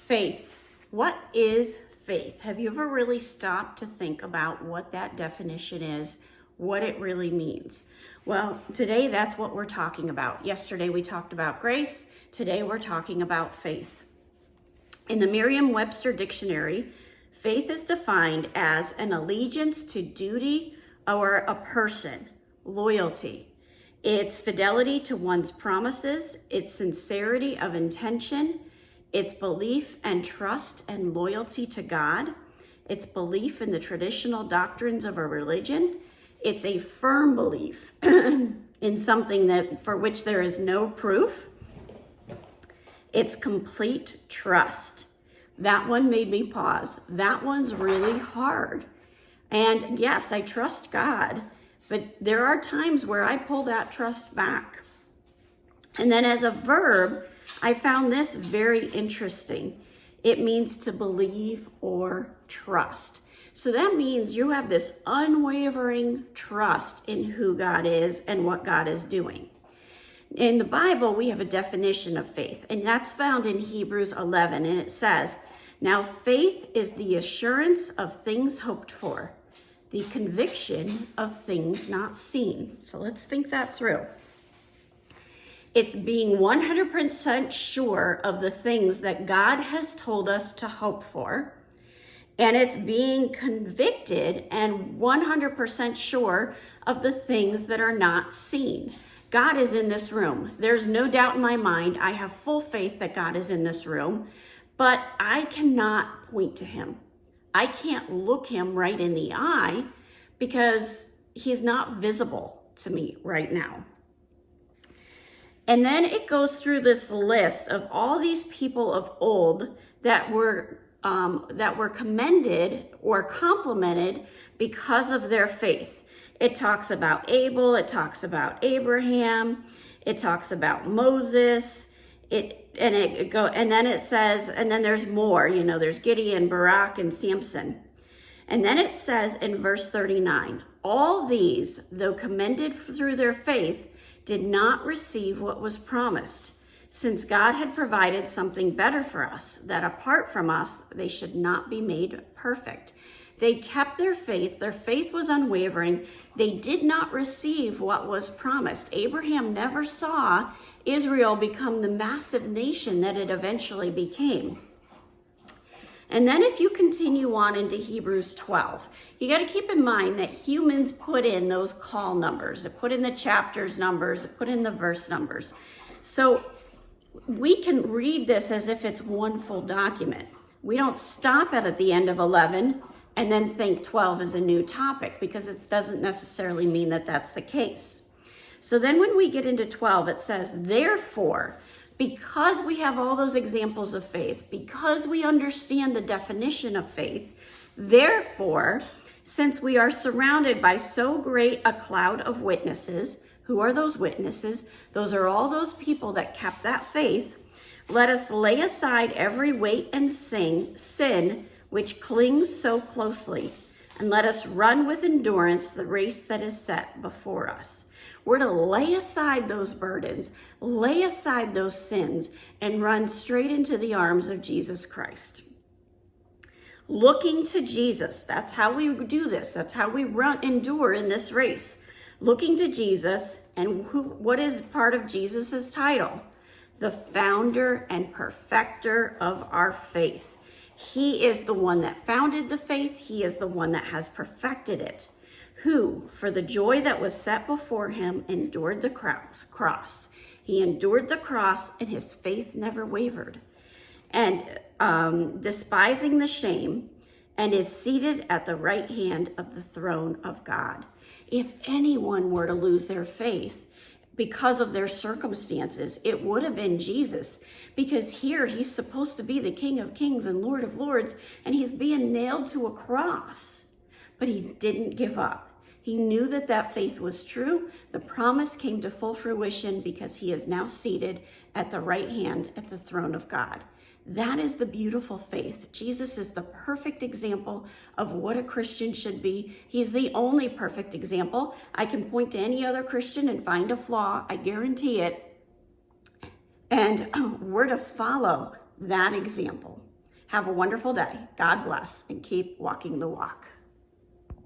Faith. What is faith? Have you ever really stopped to think about what that definition is, what it really means? Well, today that's what we're talking about. Yesterday we talked about grace. Today we're talking about faith. In the Merriam-Webster dictionary, faith is defined as an allegiance to duty or a person, loyalty. It's fidelity to one's promises, it's sincerity of intention, it's belief and trust and loyalty to God, it's belief in the traditional doctrines of a religion, it's a firm belief in something that for which there is no proof, it's complete trust. That one made me pause. That one's really hard. And yes, I trust God, but there are times where I pull that trust back. And then as a verb, I found this very interesting. It means to believe or trust. So that means you have this unwavering trust in who God is and what God is doing. In the Bible, we have a definition of faith, and that's found in Hebrews 11, and it says, "Now faith is the assurance of things hoped for, the conviction of things not seen." So let's think that through. It's being 100% sure of the things that God has told us to hope for, and it's being convicted and 100% sure of the things that are not seen. God is in this room. There's no doubt in my mind. I have full faith that God is in this room, but I cannot point to him. I can't look him right in the eye because he's not visible to me right now. And then it goes through this list of all these people of old that were commended or complimented because of their faith. It talks about Abel, it talks about Abraham, it talks about Moses, and then it says, and then there's more, there's Gideon, Barak, and Samson. And then it says in verse 39, all these, though commended through their faith, did not receive what was promised, since God had provided something better for us, that apart from us, they should not be made perfect. They kept their faith was unwavering, they did not receive what was promised. Abraham never saw Israel become the massive nation that it eventually became. And then if you continue on into Hebrews 12, you got to keep in mind that humans put in those call numbers, they put in the chapters numbers, they put in the verse numbers. So we can read this as if it's one full document. We don't stop at the end of 11 and then think 12 is a new topic, because it doesn't necessarily mean that that's the case. So then when we get into 12, it says, therefore, because we have all those examples of faith, because we understand the definition of faith, therefore, since we are surrounded by so great a cloud of witnesses, who are those witnesses? Those are all those people that kept that faith. Let us lay aside every weight and sin which clings so closely, and let us run with endurance the race that is set before us. We're to lay aside those burdens, lay aside those sins, and run straight into the arms of Jesus Christ. Looking to Jesus, that's how we do this. That's how we endure in this race. Looking to Jesus, and what is part of Jesus's title? The founder and perfecter of our faith. He is the one that founded the faith. He is the one that has perfected it. Who, for the joy that was set before him, endured the cross. He endured the cross, and his faith never wavered. And despising the shame, and is seated at the right hand of the throne of God. If anyone were to lose their faith because of their circumstances, it would have been Jesus, because here he's supposed to be the King of Kings and Lord of Lords, and he's being nailed to a cross. But he didn't give up. He knew that that faith was true. The promise came to full fruition because he is now seated at the right hand at the throne of God. That is the beautiful faith. Jesus is the perfect example of what a Christian should be. He's the only perfect example. I can point to any other Christian and find a flaw. I guarantee it. And we're to follow that example. Have a wonderful day. God bless, and keep walking the walk.